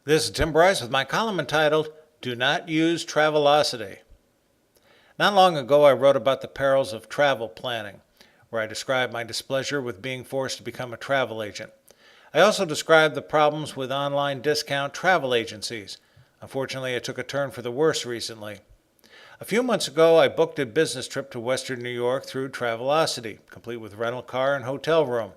This is Tim Bryce with my column entitled, Do Not Use Travelocity. Not long ago I wrote about the perils of travel planning, where I described my displeasure with being forced to become a travel agent. I also described the problems with online discount travel agencies. Unfortunately, it took a turn for the worse recently. A few months ago, I booked a business trip to Western New York through Travelocity, complete with rental car and hotel room.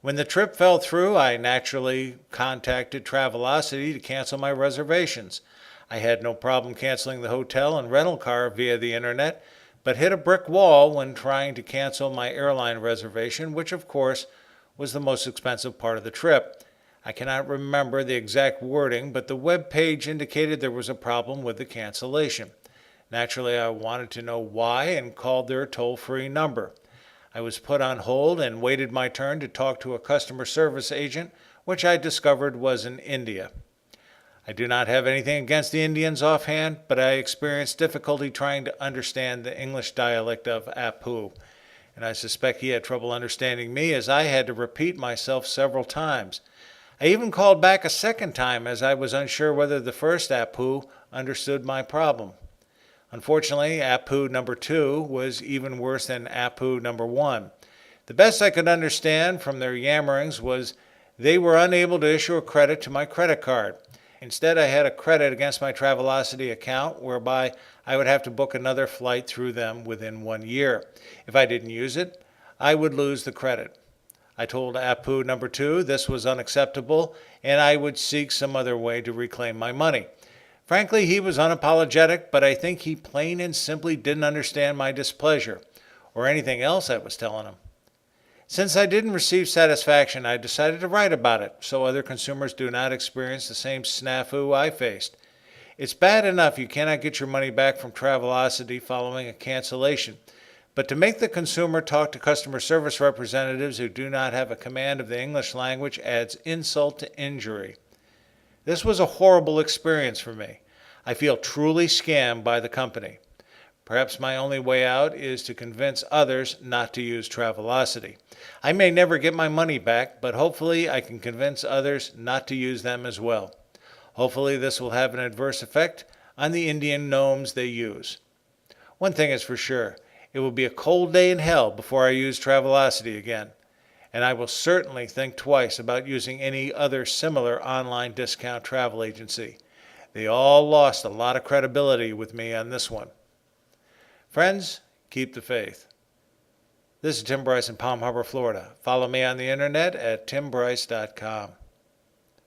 When the trip fell through, I naturally contacted Travelocity to cancel my reservations. I had no problem canceling the hotel and rental car via the internet, but hit a brick wall when trying to cancel my airline reservation, which of course was the most expensive part of the trip. I cannot remember the exact wording, but the web page indicated there was a problem with the cancellation. Naturally, I wanted to know why and called their toll-free number. I was put on hold and waited my turn to talk to a customer service agent, which I discovered was in India. I do not have anything against the Indians offhand, but I experienced difficulty trying to understand the English dialect of Apu, and I suspect he had trouble understanding me as I had to repeat myself several times. I even called back a second time as I was unsure whether the first Apu understood my problem. Unfortunately, Apu number 2 was even worse than Apu number 1. The best I could understand from their yammerings was they were unable to issue a credit to my credit card. Instead, I had a credit against my Travelocity account whereby I would have to book another flight through them within 1 year. If I didn't use it, I would lose the credit. I told Apu number 2 this was unacceptable and I would seek some other way to reclaim my money. Frankly, he was unapologetic, but I think he plain and simply didn't understand my displeasure, or anything else I was telling him. Since I didn't receive satisfaction, I decided to write about it, so other consumers do not experience the same snafu I faced. It's bad enough you cannot get your money back from Travelocity following a cancellation, but to make the consumer talk to customer service representatives who do not have a command of the English language adds insult to injury. This was a horrible experience for me. I feel truly scammed by the company. Perhaps my only way out is to convince others not to use Travelocity. I may never get my money back, but hopefully I can convince others not to use them as well. Hopefully this will have an adverse effect on the Indian gnomes they use. One thing is for sure, it will be a cold day in hell before I use Travelocity again. And I will certainly think twice about using any other similar online discount travel agency. They all lost a lot of credibility with me on this one. Friends, keep the faith. This is Tim Bryce in Palm Harbor, Florida. Follow me on the internet at timbryce.com.